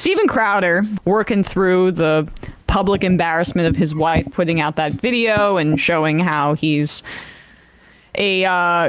Steven Crowder working through the public embarrassment of his wife putting out that video and showing how he's a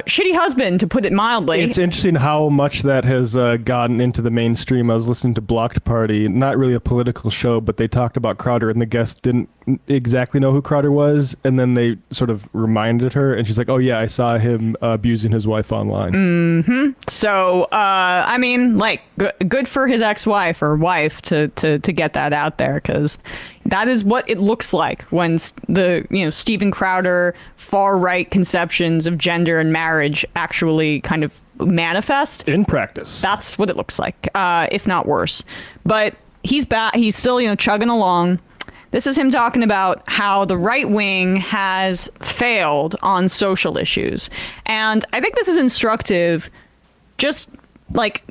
shitty husband, to put it mildly. It's interesting how much that has gotten into the mainstream. I was listening to Blocked Party, not really a political show, but they talked about Crowder, and the guest didn't exactly know who Crowder was, and then they sort of reminded her, and she's like, oh yeah, I saw him abusing his wife online. Mm-hmm. So, I mean, like, good for his ex-wife or wife to get that out there, because that is what it looks like when Steven Crowder far-right conceptions of gender and marriage actually kind of manifest in practice. That's what it looks like, if not worse. But he's back. He's still, chugging along. This is him talking about how the right wing has failed on social issues. And I think this is instructive just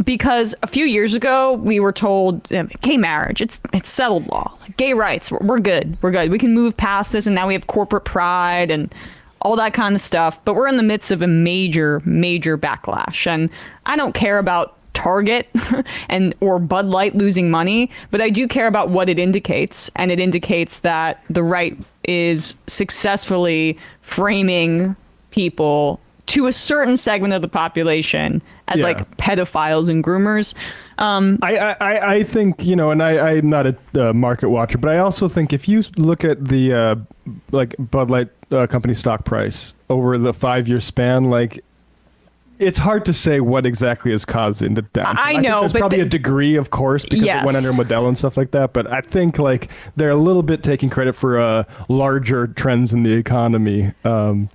because a few years ago we were told gay marriage, it's settled law. Gay rights, we're good. We can move past this, and now we have corporate pride and all that kind of stuff. But we're in the midst of a major, major backlash. And I don't care about Target or Bud Light losing money, but I do care about what it indicates, and it indicates that the right is successfully framing people to a certain segment of the population as pedophiles and groomers. I think, and I'm not a market watcher, but I also think if you look at the Bud Light company stock price over the 5-year span, it's hard to say what exactly is causing the downturn. I know, there's probably a degree, of course, because it went under Modelo and stuff like that. But I think they're a little bit taking credit for larger trends in the economy.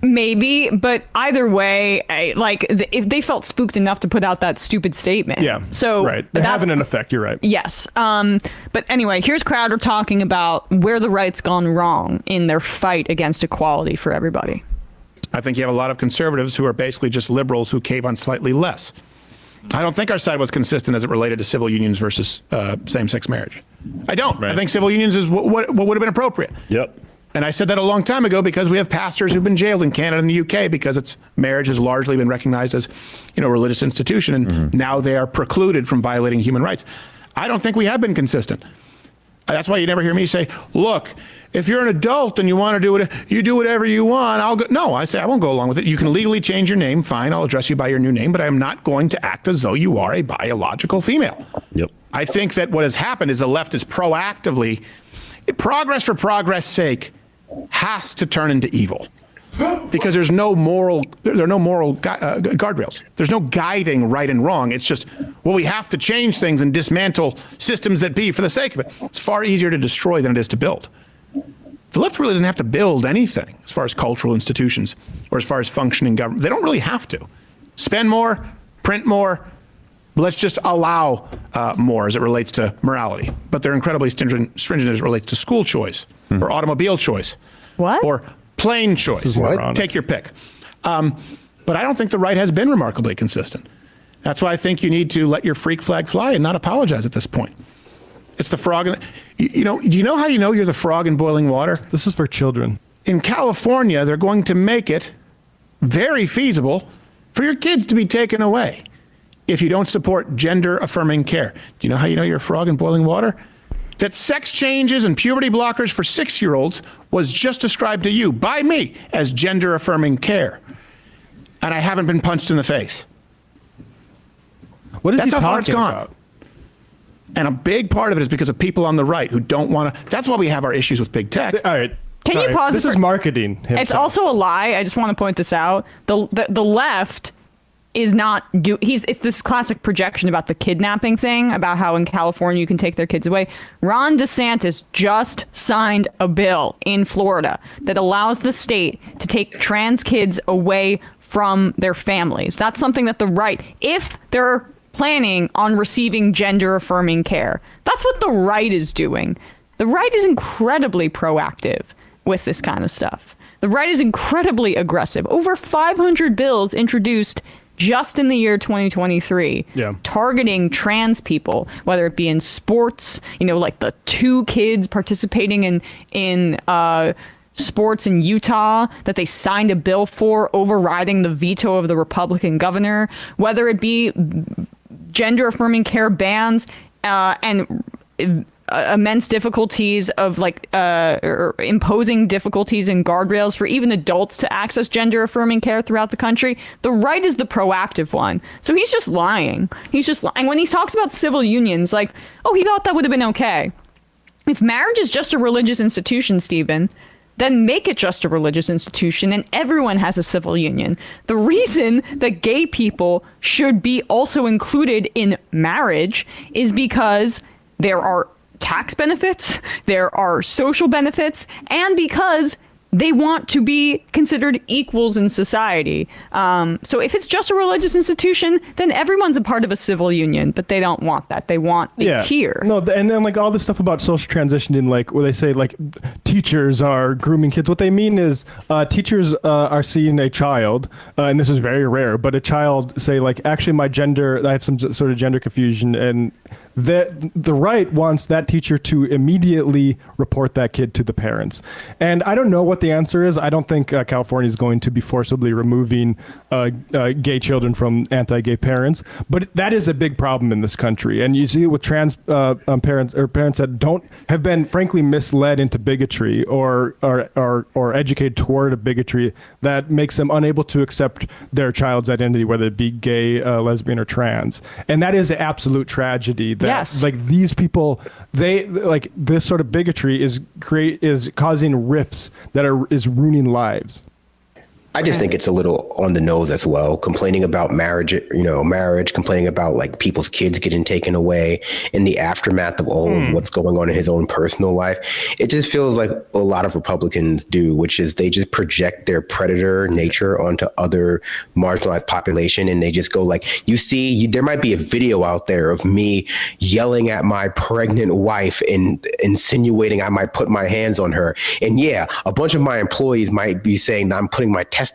Maybe, but either way, if they felt spooked enough to put out that stupid statement. Yeah. So right, they're having an effect. You're right. Yes. But anyway, here's Crowder talking about where the right's gone wrong in their fight against equality for everybody. I think you have a lot of conservatives who are basically just liberals who cave on slightly less. I don't think our side was consistent as it related to civil unions versus same-sex marriage. I don't. Right. I think civil unions is what would have been appropriate. Yep. And I said that a long time ago because we have pastors who've been jailed in Canada and the UK because marriage has largely been recognized as, a religious institution, and now they are precluded from violating human rights. I don't think we have been consistent. That's why you never hear me say, look, if you're an adult and you want to do it, you do whatever you want. I'll go. No, I say I won't go along with it. You can legally change your name. Fine, I'll address you by your new name, but I am not going to act as though you are a biological female. Yep. I think that what has happened is the left is proactively, progress for progress' sake, has to turn into evil. Because there are no moral guardrails. There's no guiding right and wrong. It's just, we have to change things and dismantle systems that be for the sake of it. It's far easier to destroy than it is to build. The left really doesn't have to build anything as far as cultural institutions or as far as functioning government. They don't really have to. Spend more, print more, let's just allow more as it relates to morality. But they're incredibly stringent as it relates to school choice or automobile choice. What? Or plane choice. Take your pick. But I don't think the right has been remarkably consistent. That's why I think you need to let your freak flag fly and not apologize at this point. It's the frog. Do you know how you know you're the frog in boiling water? This is for children. In California, they're going to make it very feasible for your kids to be taken away if you don't support gender-affirming care. Do you know how you know you're a frog in boiling water? That sex changes and puberty blockers for 6-year-olds was just described to you by me as gender-affirming care. And I haven't been punched in the face. What is That's he how far it's talking gone. about? And a big part of it is because of people on the right who don't want to. That's why we have our issues with big tech. All right. Can you pause? This is marketing. It's also a lie. I just want to point this out. The left is not it's this classic projection about the kidnapping thing, about how in California you can take their kids away. Ron DeSantis just signed a bill in Florida that allows the state to take trans kids away from their families. That's something that the right, if they're planning on receiving gender-affirming care, that's what the right is doing. The right is incredibly proactive with this kind of stuff. The right is incredibly aggressive. Over 500 bills introduced just in the year 2023, targeting trans people, whether it be in sports, like the 2 kids participating in sports in Utah that they signed a bill for, overriding the veto of the Republican governor, whether it be gender-affirming care bans and immense difficulties of or imposing difficulties and guardrails for even adults to access gender affirming care throughout the country. The right is the proactive one. So he's just lying. He's just lying. When he talks about civil unions, like, oh, he thought that would have been okay. If marriage is just a religious institution, Stephen, then make it just a religious institution and everyone has a civil union. The reason that gay people should be also included in marriage is because there are tax benefits, there are social benefits, and because they want to be considered equals in society. So if it's just a religious institution, then everyone's a part of a civil union, but they don't want that. They want a tier. No, and then like all this stuff about social transitioning, like where they say like teachers are grooming kids. What they mean is teachers are seeing a child, and this is very rare, but a child say like, actually my gender, I have some sort of gender confusion, and the right wants that teacher to immediately report that kid to the parents. And I don't know what the answer is. I don't think California is going to be forcibly removing gay children from anti-gay parents, but that is a big problem in this country. And you see it with trans parents or parents that have been frankly misled into bigotry or educated toward a bigotry that makes them unable to accept their child's identity, whether it be gay, lesbian, or trans. And that is an absolute tragedy. Yes. Like these people, they like this sort of bigotry is causing rifts that is ruining lives. I just think it's a little on the nose as well, complaining about marriage, complaining about like people's kids getting taken away in the aftermath of all of what's going on in his own personal life. It just feels like a lot of Republicans do, which is they just project their predator nature onto other marginalized population. And they just go like, there might be a video out there of me yelling at my pregnant wife and insinuating I might put my hands on her. And yeah, a bunch of my employees might be saying that I'm putting my testicles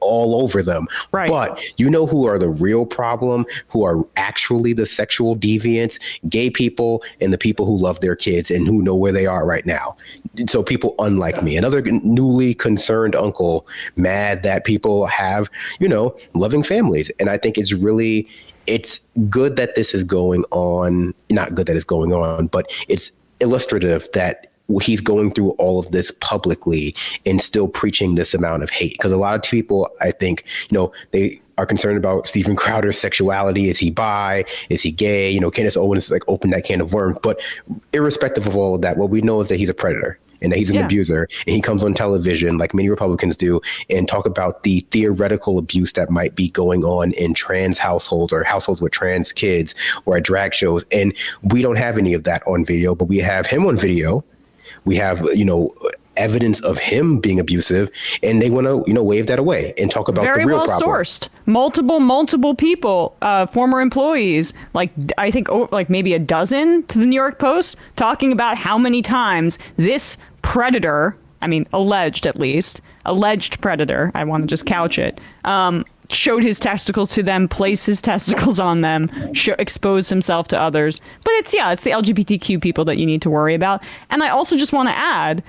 all over them. Right. But you know who are the real problem, who are actually the sexual deviants? Gay people and the people who love their kids and who know where they are right now. So people unlike me, another newly concerned uncle, mad that people have, loving families. And I think it's good that this is going on. Not good that it's going on, but it's illustrative that he's going through all of this publicly and still preaching this amount of hate. Because a lot of people, I think, they are concerned about Steven Crowder's sexuality. Is he bi? Is he gay? Candace Owens like opened that can of worms. But irrespective of all of that, what we know is that he's a predator and that he's an abuser. And he comes on television, like many Republicans do, and talk about the theoretical abuse that might be going on in trans households or households with trans kids or at drag shows. And we don't have any of that on video, but we have him on video. We have, evidence of him being abusive, and they want to, wave that away and talk about the real problem. Very well sourced. Multiple people, former employees, I think maybe a dozen to the New York Post, talking about how many times this predator, alleged predator, I want to just couch it, showed his testicles to them, placed his testicles on them, exposed himself to others. But it's the LGBTQ people that you need to worry about. And I also just want to add,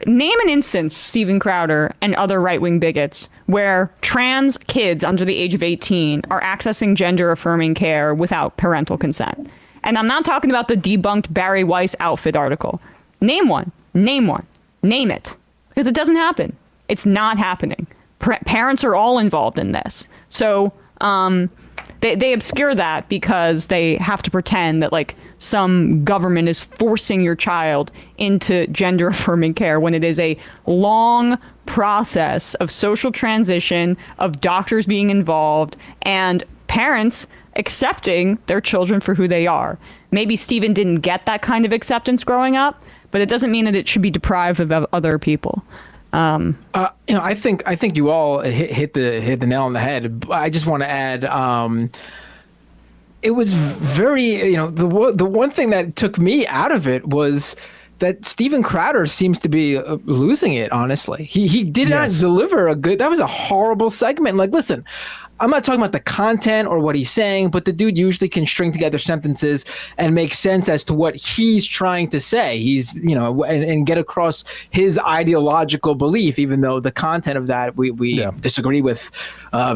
name an instance, Steven Crowder and other right-wing bigots, where trans kids under the age of 18 are accessing gender-affirming care without parental consent. And I'm not talking about the debunked Barry Weiss outfit article. Name one. Name it. Because it doesn't happen. It's not happening. Parents are all involved in this. So they obscure that because they have to pretend that some government is forcing your child into gender affirming care when it is a long process of social transition, of doctors being involved, and parents accepting their children for who they are. Maybe Stephen didn't get that kind of acceptance growing up, but it doesn't mean that it should be deprived of other people. I think you all hit the nail on the head. I just want to add, it was very, the one thing that took me out of it was that Steven Crowder seems to be losing it. Honestly, he did not deliver that was a horrible segment. Listen, I'm not talking about the content or what he's saying, but the dude usually can string together sentences and make sense as to what he's trying to say. He's, and get across his ideological belief, even though the content of that we disagree with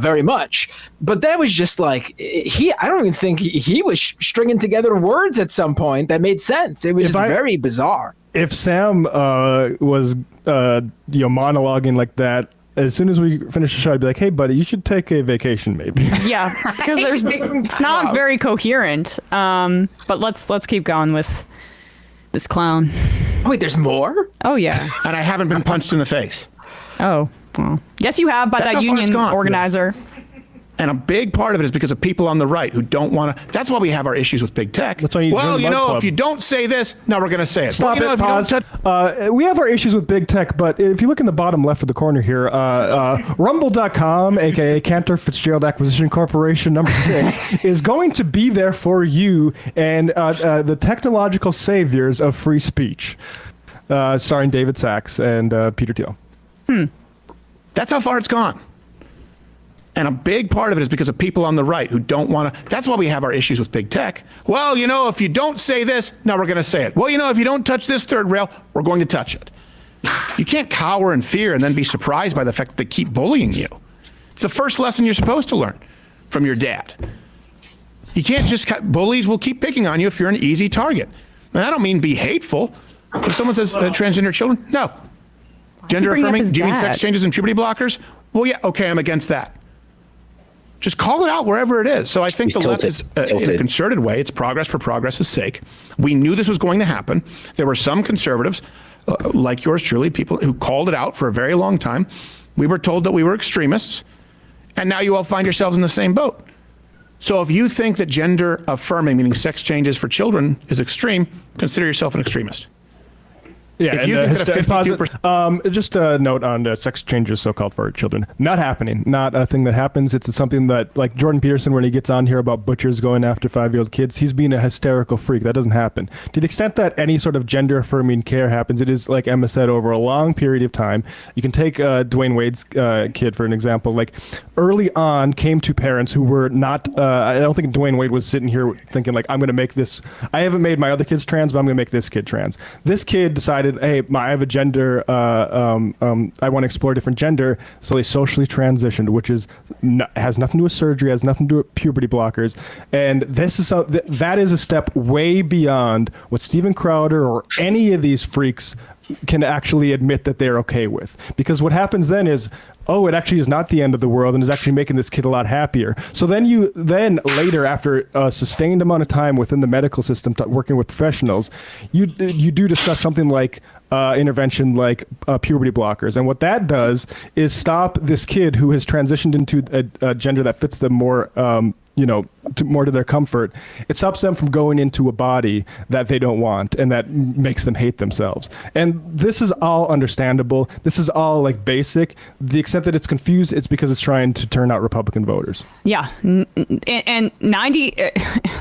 very much. But that was just like, I don't even think he was stringing together words at some point that made sense. It was just very bizarre. If Sam was monologuing like that, as soon as we finish the show, I'd be like, "Hey, buddy, you should take a vacation, maybe." Yeah, because it's not very coherent. But let's keep going with this clown. Oh, wait, there's more? Oh yeah. And I haven't been punched in the face. Oh well. Yes, you have by That's that how far it's union gone. organizer. And a big part of it is because of people on the right who don't want to. That's why we have our issues with big tech. That's why you join the Mug Club. If you don't say this, now we're going to say it. Stop well, it, pause. We have our issues with big tech, but if you look in the bottom left of the corner here, rumble.com, aka Cantor Fitzgerald Acquisition Corporation number 6, is going to be there for you and the technological saviors of free speech, starring David Sachs and Peter Thiel. That's how far it's gone. And a big part of it is because of people on the right who don't want to. That's why we have our issues with big tech. Well, if you don't say this, now we're going to say it. Well, if you don't touch this third rail, we're going to touch it. You can't cower in fear and then be surprised by the fact that they keep bullying you. It's the first lesson you're supposed to learn from your dad. You can't just, bullies will keep picking on you if you're an easy target. And I don't mean be hateful. If someone says transgender children, no. Gender affirming, do you mean sex changes and puberty blockers? Well, yeah, okay, I'm against that. Just call it out wherever it is. So I think the left is, in a concerted way, it's progress for progress's sake. We knew this was going to happen. There were some conservatives, like yours truly, people who called it out for a very long time. We were told that we were extremists, and now you all find yourselves in the same boat. So if you think that gender affirming, meaning sex changes for children, is extreme, consider yourself an extremist. Yeah, if you think that 52%, just a note on sex changes, so-called for children. Not happening. Not a thing that happens. It's something that, like Jordan Peterson, when he gets on here about butchers going after 5-year-old kids, he's being a hysterical freak. That doesn't happen. To the extent that any sort of gender-affirming care happens, it is, like Emma said, over a long period of time. You can take Dwayne Wade's kid, for an example. Like, early on, came to parents who were not, I don't think Dwayne Wade was sitting here thinking, like, I'm going to make this, I haven't made my other kids trans, but I'm going to make this kid trans. This kid decided, hey, I have a gender, I want to explore a different gender, so they socially transitioned, which is has nothing to do with surgery, has nothing to do with puberty blockers, and this is that is a step way beyond what Steven Crowder or any of these freaks can actually admit that they're okay with. Because what happens then is, oh, it actually is not the end of the world and is actually making this kid a lot happier. So then later, after a sustained amount of time within the medical system working with professionals, you do discuss something like intervention like puberty blockers. And what that does is stop this kid who has transitioned into a gender that fits them more, more to their comfort. It stops them from going into a body that they don't want and that makes them hate themselves. And this is all understandable. This is all like basic. The extent that it's confused, it's because it's trying to turn out Republican voters. Yeah. And 90,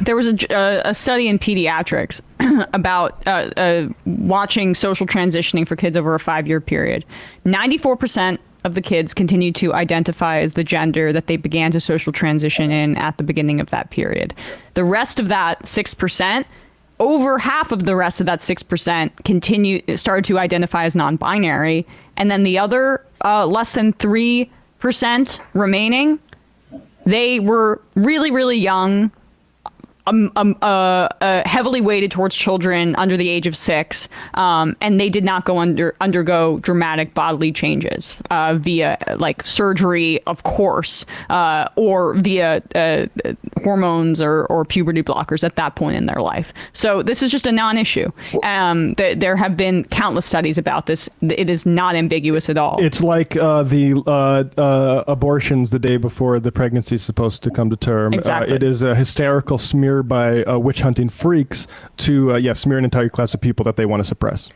there was a study in pediatrics about watching social transitioning for kids over a 5-year period. 94% of the kids continue to identify as the gender that they began to social transition in at the beginning of that period. The rest of that 6%, over half of the rest of that 6% started to identify as non-binary, and then the other less than 3% remaining, they were really, really young, heavily weighted towards children under the age of 6, and they did not undergo dramatic bodily changes via like surgery, of course, or via hormones or puberty blockers at that point in their life. So this is just a non-issue. There have been countless studies about this. It is not ambiguous at all. It's like the abortions the day before the pregnancy is supposed to come to term. Exactly. It is a hysterical smear hire by witch hunting freaks to smear an entire class of people that they want to suppress.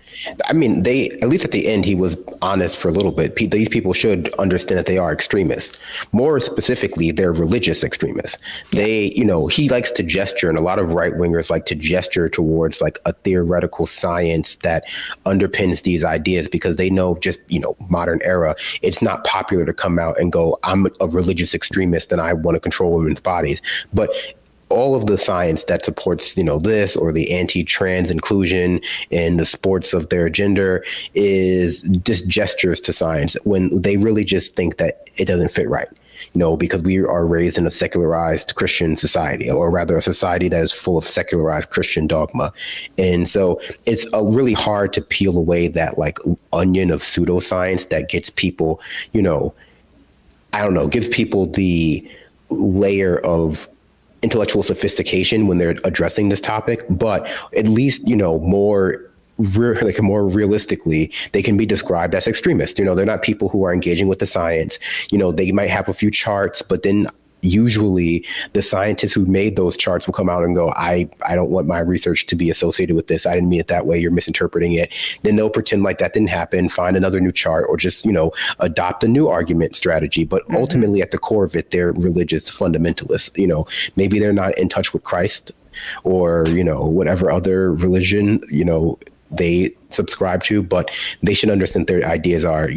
I mean, at least at the end, he was honest for a little bit. These people should understand that they are extremists. More specifically, they're religious extremists. They, he likes to gesture, and a lot of right wingers like to gesture towards like a theoretical science that underpins these ideas, because they know just, modern era, it's not popular to come out and go, I'm a religious extremist and I want to control women's bodies. But all of the science that supports, this or the anti-trans inclusion in the sports of their gender is just gestures to science, when they really just think that it doesn't fit right. Because we are raised in a secularized Christian society, or rather a society that is full of secularized Christian dogma. And so it's really hard to peel away that like onion of pseudoscience that gets people, gives people the layer of intellectual sophistication when they're addressing this topic, but at least, more realistically, they can be described as extremists. They're not people who are engaging with the science. They might have a few charts, but then usually the scientists who made those charts will come out and go, I don't want my research to be associated with this. I didn't mean it that way. You're misinterpreting it. Then they'll pretend like that didn't happen, find another new chart, or just, adopt a new argument strategy. But ultimately at the core of it, they're religious fundamentalists. Maybe they're not in touch with Christ or, whatever other religion, they subscribe to, but they should understand their ideas are,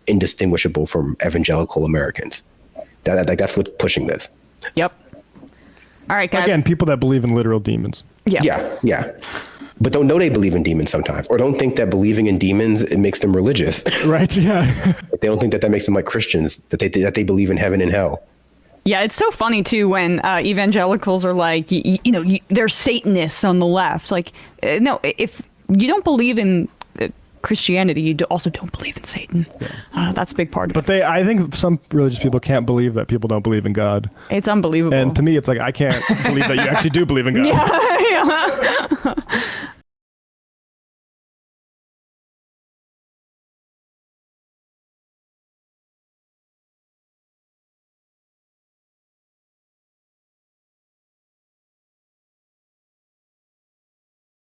indistinguishable from evangelical Americans. That's what's pushing this. Yep. All right, guys. Again, people that believe in literal demons. Yeah. But don't know they believe in demons sometimes, or don't think that believing in demons, it makes them religious. Right. Yeah. They don't think that makes them like Christians, that they believe in heaven and hell. Yeah, it's so funny too when evangelicals are like, they're Satanists on the left. Like, no, if you don't believe in Christianity, you also don't believe in Satan. That's a big part of it. But I think some religious people can't believe that people don't believe in God. It's unbelievable. And to me, it's like, I can't believe that you actually do believe in God. Yeah.